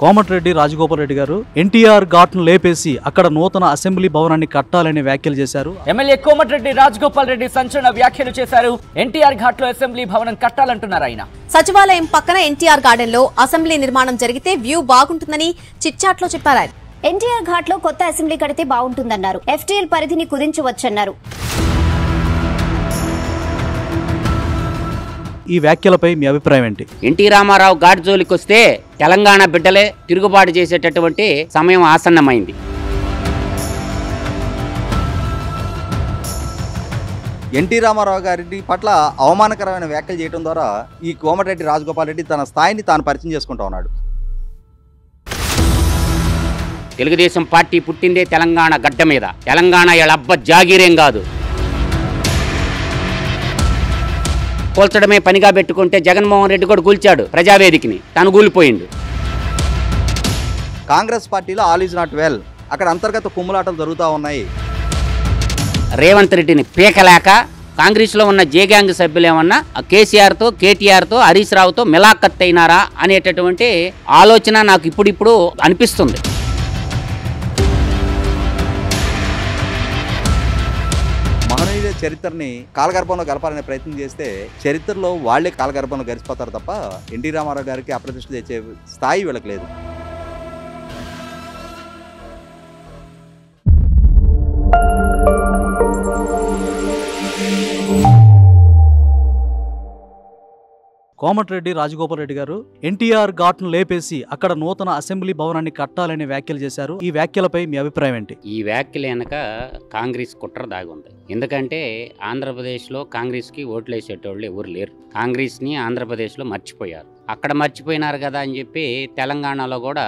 కోమటిరెడ్డి రాజగోపాల్ రెడ్డి గారు ఎన్టీఆర్ ఘాట్ ను లేపేసి అక్కడ నూతన అసెంబ్లీ భవనాన్ని కట్టాలని వ్యాఖ్యలు చేశారు. ఎమ్మెల్యే కోమటిరెడ్డి రాజగోపాల్ రెడ్డి సంచలన వ్యాఖ్యలు చేశారు. ఎన్టీఆర్ ఘాట్ లో అసెంబ్లీ భవనం కట్టాలంటున్నారు ఆయన. సచివాలయం పక్కన ఎన్టీఆర్ గార్డెన్ లో అసెంబ్లీ నిర్మాణం జరిగితే వ్యూ బాగుంటుందని చిట్చాట్ లో చెప్పారు ఆయన. ఎన్టీఆర్ ఘాట్ లో కొత్త అసెంబ్లీ కడితే బాగుంటుందన్నారు. FTL పరిధిని కుదించవచ్చన్నారు. ఈ వ్యాఖ్యలపై మీ అభిప్రాయం ఏంటి? ఎన్టీ రామారావు ఘాట్ జోలికి వస్తే తెలంగాణ బిడ్డలే తిరుగుబాటు చేసేటటువంటి సమయం ఆసన్నమైంది. ఎన్టీ రామారావు గారి పట్ల అవమానకరమైన వ్యాఖ్యలు చేయడం ద్వారా ఈ కోమటిరెడ్డి రాజగోపాల్ రెడ్డి తన స్థాయిని తాను పరిచయం చేసుకుంటా ఉన్నాడు. తెలుగుదేశం పార్టీ పుట్టిందే తెలంగాణ గడ్డ మీద. తెలంగాణ ఎళబ్బ జాగీరేం కాదు. కూల్చడమే పనిగా పెట్టుకుంటే జగన్మోహన్ రెడ్డి కూడా కూల్చాడు ప్రజావేదికని, తను కూలిపోయిండు. కాంగ్రెస్ పార్టీలో ఆల్ ఈజ్ నాట్ వెల్, అక్కడ అంతర్గత కుమ్ములాటలు జరుగుతూ ఉన్నాయి. రేవంత్ రెడ్డిని పీకలేక కాంగ్రెస్లో ఉన్న జే గ్యాంగ్ సభ్యులు ఏమన్నా కేసీఆర్తో కేటీఆర్తో హరీష్ రావుతో మిలాఖత్ అయినారా అనేటటువంటి ఆలోచన నాకు ఇప్పుడిప్పుడు అనిపిస్తుంది. మహనీయుల చరిత్రని కాలగర్భంలో గలపాలనే ప్రయత్నం చేస్తే చరిత్రలో వాళ్లే కాలగర్భంలో గడిచిపోతారు తప్ప ఎన్టీ రామారావు గారికి అప్రతిష్ట తెచ్చే స్థాయి వీళ్ళకి లేదు. కోమటిరెడ్డి రాజగోపాల్ రెడ్డి గారు ఎన్టీఆర్ ఘాట్ ను లేపేసి అక్కడ నూతన అసెంబ్లీ భవనాన్ని కట్టాలని వ్యాఖ్యలు చేశారు. ఈ వ్యాఖ్యలపై మీ అభిప్రాయం ఏంటి? ఈ వ్యాఖ్యలు వెనక కాంగ్రెస్ కుట్ర దాగి ఉంది. ఎందుకంటే ఆంధ్రప్రదేశ్లో కాంగ్రెస్కి ఓట్లు వేసేటోళ్ళు ఎవరు లేరు. కాంగ్రెస్ని ఆంధ్రప్రదేశ్లో మర్చిపోయారు. అక్కడ మర్చిపోయినారు కదా అని చెప్పి తెలంగాణలో కూడా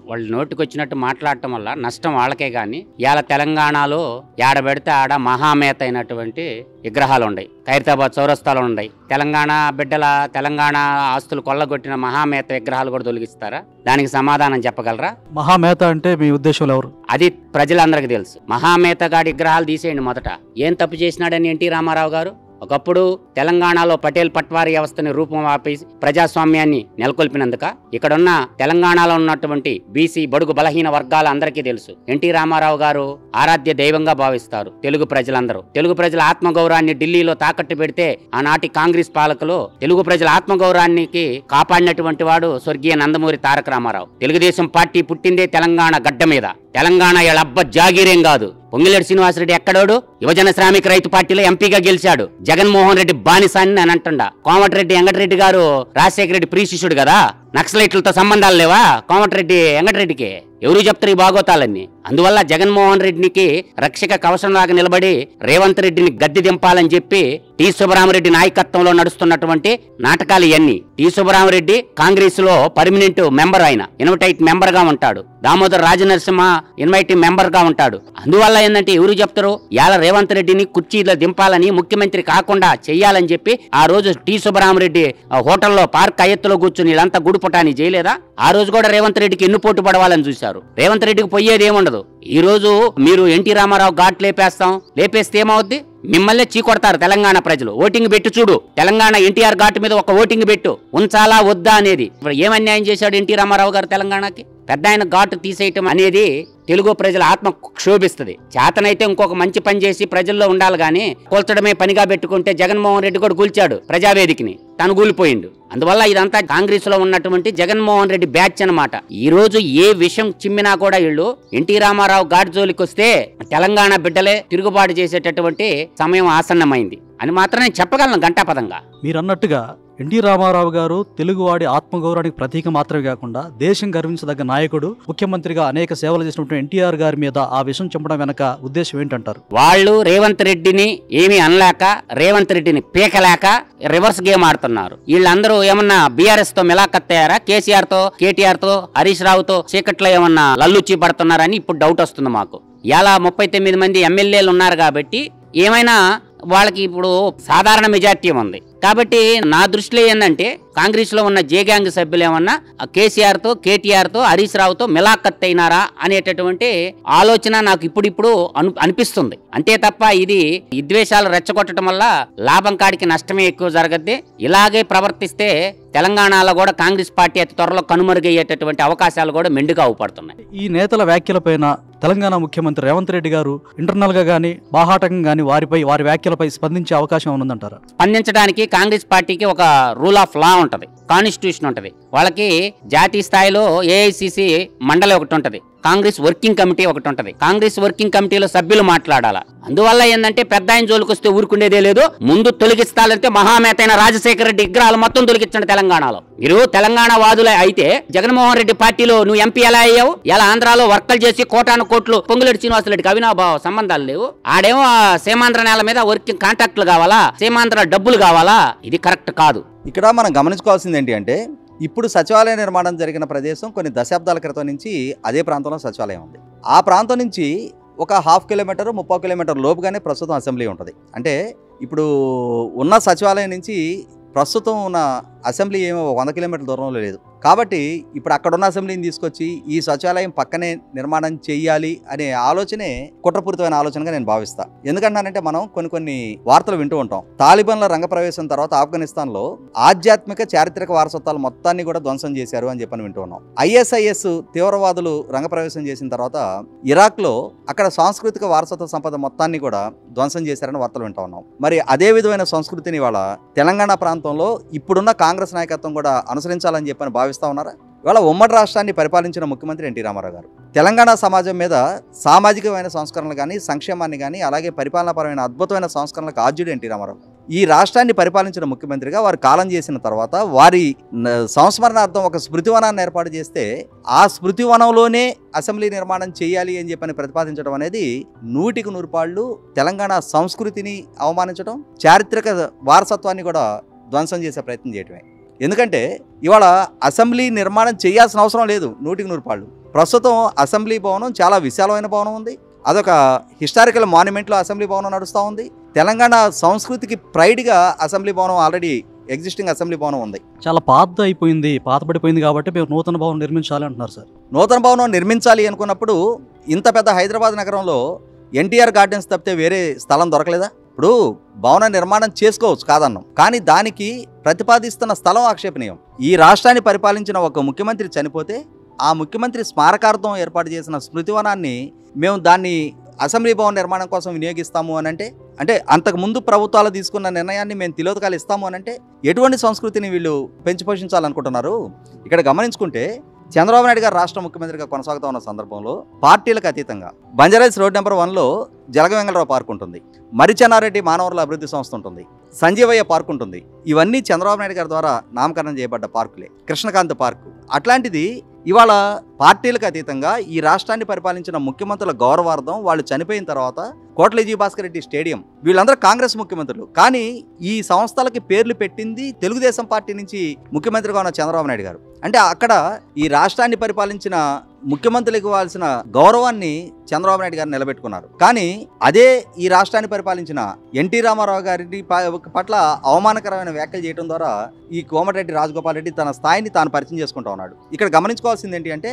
వాళ్ళు నోటికొచ్చినట్టు మాట్లాడటం వల్ల నష్టం వాళ్ళకే. కానీ ఇవాళ తెలంగాణలో ఏడ పెడితే ఆడ మహామేత అయినటువంటి విగ్రహాలు ఉన్నాయి. ఖైరతాబాద్ చౌరస్తాలో ఉన్నాయి. తెలంగాణ బిడ్డల తెలంగాణ ఆస్తులు కొల్లగొట్టిన మహామేత విగ్రహాలు కూడా తొలగిస్తారా? దానికి సమాధానం చెప్పగలరా? మహామేత అంటే మీ ఉద్దేశంలో ఎవరు? అది ప్రజలందరికీ తెలుసు. మహామేత గాడి విగ్రహాలు తీసేయండి. మొదట ఏం తప్పు చేసినాడని ఎన్టీ రామారావు గారు? ఒకప్పుడు తెలంగాణలో పటేల్ పట్వారీ వ్యవస్థని రూపం ఆపేసి ప్రజాస్వామ్యాన్ని నెలకొల్పినందుక ఇక్కడున్న తెలంగాణలో ఉన్నటువంటి బీసీ బడుగు బలహీన వర్గాల అందరికీ తెలుసు. ఎన్టీ రామారావు గారు ఆరాధ్య దైవంగా భావిస్తారు తెలుగు ప్రజలందరూ. తెలుగు ప్రజల ఆత్మగౌరవాన్ని ఢిల్లీలో తాకట్టు పెడితే ఆనాటి కాంగ్రెస్ పాలకులు తెలుగు ప్రజల ఆత్మగౌరవానికి కాపాడినటువంటి వాడు స్వర్గీయ నందమూరి తారక రామారావు. తెలుగుదేశం పార్టీ పుట్టిందే తెలంగాణ గడ్డ మీద. తెలంగాణ ఎళబ్బ జాగీరేం కాదు. పొంగిలేడు శ్రీనివాసరెడ్డి ఎక్కడోడు యువజన శ్రామిక రైతు పార్టీలో ఎంపీగా గెలిచాడు. జగన్మోహన్ రెడ్డి బానిసాన్ని అని అంటుండా. కోమటిరెడ్డి వెంకటరెడ్డి గారు రాజశేఖర రెడ్డి ప్రియ శిష్యుడు కదా. నక్సలైట్లతో సంబంధాలు లేవా కోమటిరెడ్డి వెంకటరెడ్డికి? ఎవరు చెప్తారు ఈ బాగోతాలన్నీ? అందువల్ల జగన్మోహన్ రెడ్డికి రక్షక కవచంలాగా నిలబడి రేవంత్ రెడ్డిని గద్దె దింపాలని చెప్పి టి సుబ్బరామరెడ్డి నాయకత్వంలో నడుస్తున్నటువంటి నాటకాలు ఇవన్నీ. టి సుబ్బరామరెడ్డి కాంగ్రెస్ లో పర్మనెంట్ మెంబర్, ఆయన ఇన్వైట్ మెంబర్ గా ఉంటాడు. దామోదర్ రాజనరసింహ ఇన్వైట్ మెంబర్ గా ఉంటాడు. అందువల్ల ఏంటంటే ఎవరు చెప్తారు ఇవాళ రేవంత్ రెడ్డిని కుర్చీలో దింపాలని, ముఖ్యమంత్రి కాకుండా చెయ్యాలని చెప్పి ఆ రోజు టి సుబ్బరామరెడ్డి హోటల్లో పార్క్ అయ్యత్తులో కూర్చుని వీళ్ళంతా గుడిపుటాని చేయలేదా? ఆ రోజు కూడా రేవంత్ రెడ్డికి ఎన్నుపోటు పడవాలని చూశారు. రేవంత్ రెడ్డికి పోయేది ఏముండదు. ఈ రోజు మీరు ఎన్టీ రామారావు ఘాట్ లేపేస్తే ఏమవుద్ది? మిమ్మల్నే చీకొడతారు తెలంగాణ ప్రజలు. ఓటింగ్ పెట్టి చూడు. తెలంగాణ ఎన్టీఆర్ ఘాట్ మీద ఒక ఓటింగ్ పెట్టు, ఉంచాలా వద్దా అనేది. ఇప్పుడు ఏం అన్యాయం చేశాడు ఎన్టీ రామారావు గారు తెలంగాణకి? పెద్ద ఆయన ఘాటు తీసేయటం అనేది తెలుగు ప్రజల ఆత్మ క్షోభిస్తుంది. చేతనైతే ఇంకొక మంచి పని చేసి ప్రజల్లో ఉండాలి. కానీ కూల్చడమే పనిగా పెట్టుకుంటే జగన్మోహన్ రెడ్డి కూడా కూల్చాడు ప్రజావేదికని, తను కూలిపోయిండు. అందువల్ల ఇదంతా కాంగ్రెస్ లో ఉన్నటువంటి జగన్మోహన్ రెడ్డి బ్యాచ్ అన్నమాట. ఈ రోజు ఏ విషయం చిమ్మినా కూడా వీళ్ళు ఎన్టీ రామారావు ఘాట్ జోలికి వస్తే తెలంగాణ బిడ్డలే తిరుగుబాటు చేసేటటువంటి సమయం ఆసన్నమైంది అని మాత్రం నేను చెప్పగలను ఘంటాపదంగా. మీరన్నట్టుగా ఎన్టీ రామారావు గారు తెలుగువాడి ఆత్మగౌరవానికి ప్రతీక మాత్రమే కాకుండా దేశం గర్వించదగ్గ నాయకుడు, ముఖ్యమంత్రిగా అనేక సేవలు చేసినటువంటి ఎన్టీఆర్ గారి మీద ఆ విషయం చెప్పడం వెనక ఉద్దేశం ఏంటంటారు? వాళ్ళు రేవంత్ రెడ్డిని ఏమీ అనలేక, రేవంత్ రెడ్డిని పీకలేక రివర్స్ గేమ్ ఆడుతున్నారు. వీళ్ళందరూ ఏమన్నా బీఆర్ఎస్ తో మిలాఖత్ అయ్యారా? కేసీఆర్ తో కేటీఆర్ తో హరీష్ రావుతో చీకట్లో ఏమన్నా లల్లుచ్చి పడుతున్నారని ఇప్పుడు డౌట్ వస్తుంది మాకు. ఇలా 39 మంది ఎమ్మెల్యేలు ఉన్నారు కాబట్టి ఏమైనా వాళ్ళకి ఇప్పుడు సాధారణ మెజార్టీ ఉంది. కాబట్టి నా దృష్టిలో ఏంటంటే కాంగ్రెస్ లో ఉన్న జే గ్యాంగ్ సభ్యులు ఏమన్నా కేసీఆర్ తో కేటీఆర్ తో హరీష్ రావుతో మిలాఖత్ అయినారా అనేటటువంటి ఆలోచన నాకు ఇప్పుడు అనిపిస్తుంది. అంతే తప్ప ఇది విద్వేషాలు రెచ్చగొట్టడం వల్ల లాభం కాడికి నష్టమే ఎక్కువ జరగద్ది. ఇలాగే ప్రవర్తిస్తే తెలంగాణలో కూడా కాంగ్రెస్ పార్టీ అతి త్వరలో కనుమరుగయ్యేటటువంటి అవకాశాలు కూడా మెండుగా అవుపడుతున్నాయి. ఈ నేతల వ్యాఖ్యలపైన తెలంగాణ ముఖ్యమంత్రి రేవంత్ రెడ్డి గారు ఇంటర్నల్ గా గానీ బాహాటంగా గానీ వారి వ్యాఖ్యలపై స్పందించే అవకాశం ఉందంటారా? స్పందించడానికి కాంగ్రెస్ పార్టీకి ఒక రూల్ ఆఫ్ లా ఉంటది, కాన్స్టిట్యూషన్ ఉంటది. వాళ్ళకి జాతీయ స్థాయిలో ఏఐసిసి మండలి ఒకటి ఉంటది, కాంగ్రెస్ వర్కింగ్ కమిటీ ఒకటి ఉంటది. కాంగ్రెస్ వర్కింగ్ కమిటీలో సభ్యులు మాట్లాడాలా. అందువల్ల ఏంటంటే పెద్ద ఆయన జోలికి వస్తే ఊరుకునేదే లేదు. ముందు తొలగిస్తాలంటే మహామేత అయిన రాజశేఖర రెడ్డి విగ్రహాలు మొత్తం తొలగించండి తెలంగాణలో. మీరు తెలంగాణ వాదులే అయితే జగన్మోహన్ రెడ్డి పార్టీలో నువ్వు ఎంపీ ఎలా అయ్యావు? ఎలా ఆంధ్రాలో వర్కలు చేసి కోటాను కోట్లు పొంగులేటి శ్రీనివాసరెడ్డికి అవినాభావ సంబంధాలు లేవు. ఆడేమో సీమాంధ్ర నేల మీద వర్కింగ్ కాంట్రాక్టులు కావాలా, సీమాంధ్ర డబ్బులు కావాలా? ఇది కరెక్ట్ కాదు. ఇక్కడ మనం గమనించుకోవాల్సింది ఏంటి అంటే, ఇప్పుడు సచివాలయ నిర్మాణం జరిగిన ప్రదేశం కొన్ని దశాబ్దాల క్రితం నుంచి అదే ప్రాంతంలో సచివాలయం ఉంది. ఆ ప్రాంతం నుంచి ఒక 1/2 కిలోమీటర్ 30 కిలోమీటర్ లోపుగానే ప్రస్తుతం అసెంబ్లీ ఉంటుంది. అంటే ఇప్పుడు ఉన్న సచివాలయం నుంచి ప్రస్తుతం ఉన్న అసెంబ్లీ ఏమో 100 కిలోమీటర్ల దూరంలో లేదు. కాబట్టి ఇప్పుడు అక్కడున్న అసెంబ్లీని తీసుకొచ్చి ఈ సచివాలయం పక్కనే నిర్మాణం చేయాలి అనే ఆలోచనే కుట్రపూరితమైన ఆలోచనగా నేను భావిస్తా. ఎందుకంటానంటే మనం కొన్ని వార్తలు వింటూ ఉంటాం. తాలిబాన్ల రంగప్రవేశం తర్వాత ఆఫ్ఘనిస్తాన్లో ఆధ్యాత్మిక చారిత్రక వారసత్వాలు మొత్తాన్ని కూడా ధ్వంసం చేశారు అని చెప్పని వింటూ ఉన్నాం. ISIS తీవ్రవాదులు రంగప్రవేశం చేసిన తర్వాత ఇరాక్లో అక్కడ సాంస్కృతిక వారసత్వ సంపద మొత్తాన్ని కూడా ధ్వంసం చేశారని వార్తలు వింటూ ఉన్నాం. మరి అదే విధమైన సంస్కృతిని ఇవాళ తెలంగాణ ప్రాంతంలో ఇప్పుడున్న కాంగ్రెస్ నాయకత్వం కూడా అనుసరించాలని చెప్పని భావిస్తా ఉన్నారా? ఇవాళ ఉమ్మడి రాష్ట్రాన్ని పరిపాలించిన ముఖ్యమంత్రి ఎన్టీ రామారావు గారు తెలంగాణ సమాజం మీద సామాజికమైన సంస్కరణలు కానీ, సంక్షేమాన్ని కానీ, అలాగే పరిపాలనాపరమైన అద్భుతమైన సంస్కరణలకు ఆద్యుడు ఎన్టీ రామారావు. ఈ రాష్ట్రాన్ని పరిపాలించిన ముఖ్యమంత్రిగా వారు కాలం చేసిన తర్వాత వారి సంస్మరణార్థం ఒక స్మృతివనాన్ని ఏర్పాటు చేస్తే ఆ స్మృతివనంలోనే అసెంబ్లీ నిర్మాణం చేయాలి అని చెప్పని ప్రతిపాదించడం అనేది 100కి 100 పాళ్ళు తెలంగాణ సంస్కృతిని అవమానించడం, చారిత్రక వారసత్వాన్ని కూడా ధ్వంసం చేసే ప్రయత్నం చేయటమే. ఎందుకంటే ఇవాళ అసెంబ్లీ నిర్మాణం చేయాల్సిన అవసరం లేదు 100కి 100 పాళ్ళు. ప్రస్తుతం అసెంబ్లీ భవనం చాలా విశాలమైన భవనం ఉంది. అదొక హిస్టారికల్ మాన్యుమెంట్లో అసెంబ్లీ భవనం నడుస్తూ ఉంది. తెలంగాణ సంస్కృతికి ప్రైడ్గా అసెంబ్లీ భవనం ఆల్రెడీ ఎగ్జిస్టింగ్ అసెంబ్లీ భవనం ఉంది. చాలా పాతపడిపోయింది కాబట్టి మీరు నూతన భవనం నిర్మించాలి అంటున్నారు సార్. నూతన భవనం నిర్మించాలి అనుకున్నప్పుడు ఇంత పెద్ద హైదరాబాద్ నగరంలో ఎన్టీఆర్ గార్డెన్స్ తప్పితే వేరే స్థలం దొరకలేదా? ఇప్పుడు భవన నిర్మాణం చేసుకోవచ్చు కాదన్నాం, కానీ దానికి ప్రతిపాదిస్తున్న స్థలం ఆక్షేపణీయం. ఈ రాష్ట్రాన్ని పరిపాలించిన ఒక ముఖ్యమంత్రి చనిపోతే ఆ ముఖ్యమంత్రి స్మారకార్థం ఏర్పాటు చేసిన స్మృతివనాన్ని మేము దాన్ని అసెంబ్లీ భవన నిర్మాణం కోసం వినియోగిస్తాము అని అంటే అంతకుముందు ప్రభుత్వాలు తీసుకున్న నిర్ణయాన్ని మేము తిలోదకాలు ఇస్తాము అని అంటే ఎటువంటి సంస్కృతిని వీళ్ళు పెంచి పోషించాలనుకుంటున్నారు? ఇక్కడ గమనించుకుంటే చంద్రబాబు నాయుడు గారు రాష్ట్ర ముఖ్యమంత్రిగా కొనసాగుతూ ఉన్న సందర్భంలో పార్టీలకు అతీతంగా బంజారాహిల్స్ రోడ్ నెంబర్ 1లో జలగ వెంగళరావు పార్క్ ఉంటుంది, మరిచెన్నారెడ్డి మానవరుల అభివృద్ధి సంస్థ ఉంటుంది, సంజీవయ్య పార్క్ ఉంటుంది. ఇవన్నీ చంద్రబాబు నాయుడు గారి ద్వారా నామకరణం చేయబడ్డ పార్కులే. కృష్ణకాంత్ పార్కు అట్లాంటిది ఇవాళ పార్టీలకు అతీతంగా ఈ రాష్ట్రాన్ని పరిపాలించిన ముఖ్యమంత్రుల గౌరవార్థం వాళ్ళు చనిపోయిన తర్వాత కోట్ల భాస్కర్ రెడ్డి స్టేడియం, వీళ్ళందరూ కాంగ్రెస్ ముఖ్యమంత్రులు, కానీ ఈ సంస్థలకి పేర్లు పెట్టింది తెలుగుదేశం పార్టీ నుంచి ముఖ్యమంత్రిగా ఉన్న చంద్రబాబు నాయుడు గారు. అంటే అక్కడ ఈ రాష్ట్రాన్ని పరిపాలించిన ముఖ్యమంత్రులకు ఇవ్వాల్సిన గౌరవాన్ని చంద్రబాబు నాయుడు గారు నిలబెట్టుకున్నారు. కానీ అదే ఈ రాష్ట్రాన్ని పరిపాలించిన ఎన్టీ రామారావు గారి పట్ల అవమానకరమైన వ్యాఖ్యలు చేయడం ద్వారా ఈ కోమటిరెడ్డి రాజగోపాల్ రెడ్డి తన స్థాయిని తాను పరిచయం చేసుకుంటూ ఉన్నాడు. ఇక్కడ గమనించుకోవాల్సింది ఏంటి అంటే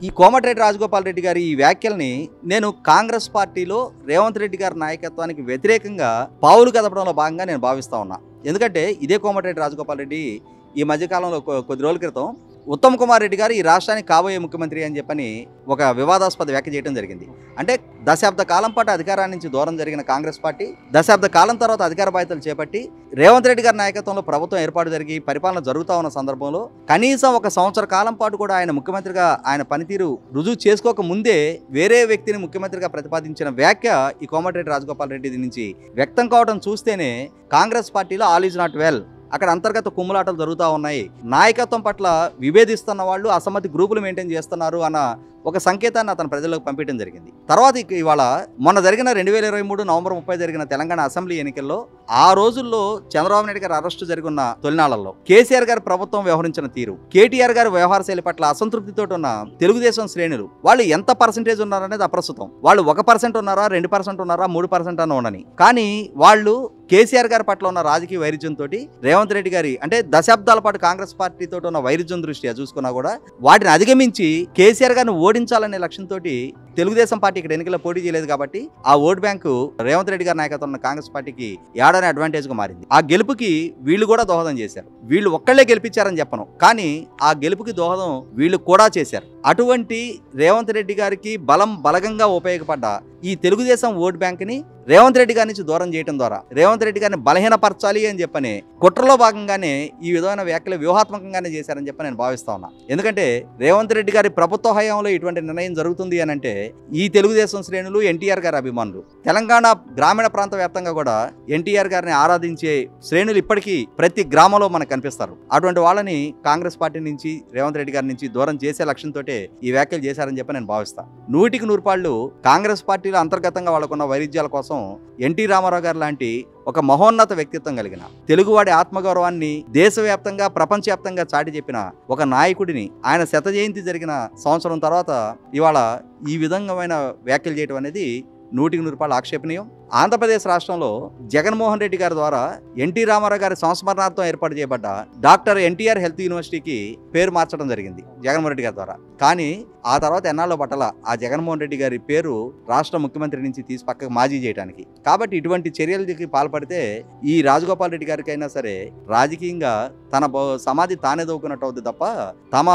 ఈ కోమటిరెడ్డి రాజగోపాల్ రెడ్డి గారి ఈ వ్యాఖ్యల్ని నేను కాంగ్రెస్ పార్టీలో రేవంత్ రెడ్డి గారి నాయకత్వానికి వ్యతిరేకంగా పావులు కదపడంలో భాగంగా నేను భావిస్తా ఉన్నా. ఎందుకంటే ఇదే కోమటిరెడ్డి రాజగోపాల్ రెడ్డి ఈ మధ్యకాలంలో కొద్ది రోజుల క్రితం ఉత్తమ్ కుమార్ రెడ్డి గారు ఈ రాష్ట్రానికి కాబోయే ముఖ్యమంత్రి అని చెప్పని ఒక వివాదాస్పద వ్యాఖ్య చేయడం జరిగింది. అంటే దశాబ్ద కాలం పాటు అధికారాన్ని నుంచి దూరం జరిగిన కాంగ్రెస్ పార్టీ దశాబ్ద కాలం తర్వాత అధికార బాధ్యతలు చేపట్టి రేవంత్ రెడ్డి గారి నాయకత్వంలో ప్రభుత్వం ఏర్పాటు జరిగి పరిపాలన జరుగుతూ ఉన్న సందర్భంలో కనీసం 1 సంవత్సర కాలం పాటు కూడా ఆయన ముఖ్యమంత్రిగా ఆయన పనితీరు రుజువు చేసుకోక ముందే వేరే వ్యక్తిని ముఖ్యమంత్రిగా ప్రతిపాదించిన వ్యాఖ్య ఈ కోమటిరెడ్డి రాజగోపాల్ రెడ్డి నుంచి వ్యక్తం కావడం చూస్తేనే కాంగ్రెస్ పార్టీలో ఆల్ ఈజ్ నాట్ వెల్, అక్కడ అంతర్గత కుమ్ములాటలు జరుగుతూ ఉన్నాయి, నాయకత్వం పట్ల విభేదిస్తున్న వాళ్ళు అసమ్మతి గ్రూపులు మెయింటైన్ చేస్తున్నారు అన్న ఒక సంకేతాన్ని అతను ప్రజలకు పంపించడం జరిగింది. తర్వాత ఇవాళ మొన్న జరిగిన 2023 నవంబర్ 30 జరిగిన తెలంగాణ అసెంబ్లీ ఎన్నికల్లో ఆ రోజుల్లో చంద్రబాబు నాయుడు గారు అరెస్టు జరిగిన తొలినాళ్లలో కేసీఆర్ గారి ప్రభుత్వం వ్యవహరించిన తీరు, కేటీఆర్ గారి వ్యవహార శైలి పట్ల అసంతృప్తితో ఉన్న తెలుగుదేశం శ్రేణులు వాళ్ళు ఎంత పర్సెంటేజ్ ఉన్నారనేది అప్రస్తుతం. వాళ్ళు 1% ఉన్నారా, 2% ఉన్నారా, 3% అన్న ఉండని, కానీ వాళ్ళు కేసీఆర్ గారి పట్ల ఉన్న రాజకీయ వైరుధ్యంతో రేవంత్ రెడ్డి గారి అంటే దశాబ్దాల పాటు కాంగ్రెస్ పార్టీతో ఉన్న వైరుధ్యం దృష్ట్యా చూసుకున్నా కూడా వాటిని అధిగమించి కేసీఆర్ గారిని ఓడించాలనే లక్ష్యంతో తెలుగుదేశం పార్టీ ఇక్కడ ఎన్నికల్లో పోటీ చేయలేదు కాబట్టి ఆ ఓటు బ్యాంకు రేవంత్ రెడ్డి గారి నాయకత్వం ఉన్న కాంగ్రెస్ పార్టీకి ఏడాది అడ్వాంటేజ్ గా మారింది. ఆ గెలుపుకి వీళ్ళు కూడా దోహదం చేశారు. వీళ్ళు ఒక్కళ్లే గెలిపించారని చెప్పను, కానీ ఆ గెలుపుకి దోహదం వీళ్ళు కూడా చేశారు. అటువంటి రేవంత్ రెడ్డి గారికి బలగంగా ఉపయోగపడ్డ ఈ తెలుగుదేశం ఓట్ బ్యాంక్ ని రేవంత్ రెడ్డి గారి నుంచి దూరం చేయడం ద్వారా రేవంత్ రెడ్డి గారిని బలహీనపరచాలి అని చెప్పని కుట్రలో భాగంగానే ఈ విధమైన వ్యాఖ్యలు వ్యూహాత్మకంగానే చేశారని చెప్పి నేను భావిస్తా ఉన్నా. ఎందుకంటే రేవంత్ రెడ్డి గారి ప్రభుత్వ హయాంలో ఇటువంటి నిర్ణయం జరుగుతుంది అని అంటే ఈ తెలుగుదేశం శ్రేణులు ఎన్టీఆర్ గారి అభిమానులు తెలంగాణ గ్రామీణ ప్రాంత వ్యాప్తంగా కూడా ఎన్టీఆర్ గారిని ఆరాధించే శ్రేణులు ఇప్పటికీ ప్రతి గ్రామంలో మనకు కనిపిస్తారు. అటువంటి వాళ్ళని కాంగ్రెస్ పార్టీ నుంచి రేవంత్ రెడ్డి గారి నుంచి దూరం చేసే లక్ష్యంతో ఈ వ్యాఖ్యలు చేశారని చెప్పి నేను భావిస్తా. 100కి 100 కాంగ్రెస్ పార్టీలో అంతర్గతంగా వాళ్ళకున్న వైరుధ్యాల కోసం ఎన్టీ రామారావు గారు లాంటి ఒక మహోన్నత వ్యక్తిత్వం కలిగిన తెలుగువాడి ఆత్మగౌరవాన్ని దేశవ్యాప్తంగా ప్రపంచవ్యాప్తంగా చాటి చెప్పిన ఒక నాయకుడిని ఆయన శత జయంతి జరిగిన సంవత్సరం తర్వాత ఇవాళ ఈ విధంగా వ్యాఖ్యలు చేయడం అనేది 100కి 100 ఆక్షేపణీయం. ఆంధ్రప్రదేశ్ రాష్ట్రంలో జగన్మోహన్ రెడ్డి గారి ద్వారా ఎన్టీ రామారావు గారి సంస్మరణార్థం ఏర్పాటు చేయబడ్డ డాక్టర్ ఎన్టీఆర్ హెల్త్ యూనివర్సిటీకి పేరు మార్చడం జరిగింది జగన్మోహన్ రెడ్డి గారి ద్వారా. కానీ ఆ తర్వాత ఎన్నాళ్ళో పట్టల ఆ జగన్మోహన్ రెడ్డి గారి పేరు రాష్ట్ర ముఖ్యమంత్రి నుంచి తీసి పక్కకు మాజీ చేయడానికి. కాబట్టి ఇటువంటి చర్యలకి పాల్పడితే ఈ రాజగోపాల్ రెడ్డి గారికి అయినా సరే రాజకీయంగా తన సమాధి తానే దవ్వుకున్నట్టు అవుతుంది తప్ప తమ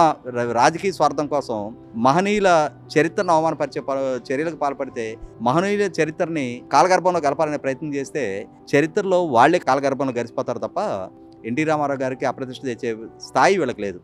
రాజకీయ స్వార్థం కోసం మహనీయుల చరిత్రను అవమానపరిచే చర్యలకు పాల్పడితే మహనీయుల చరిత్రని కాలగర్భంలో కలపాలనే ప్రయత్నం చేస్తే చరిత్రలో వాళ్లే కాలగర్భంలో గడిచిపోతారు తప్ప ఎన్టీ రామారావు గారికి అప్రతిష్ట తెచ్చే స్థాయి వీళ్ళకి లేదు.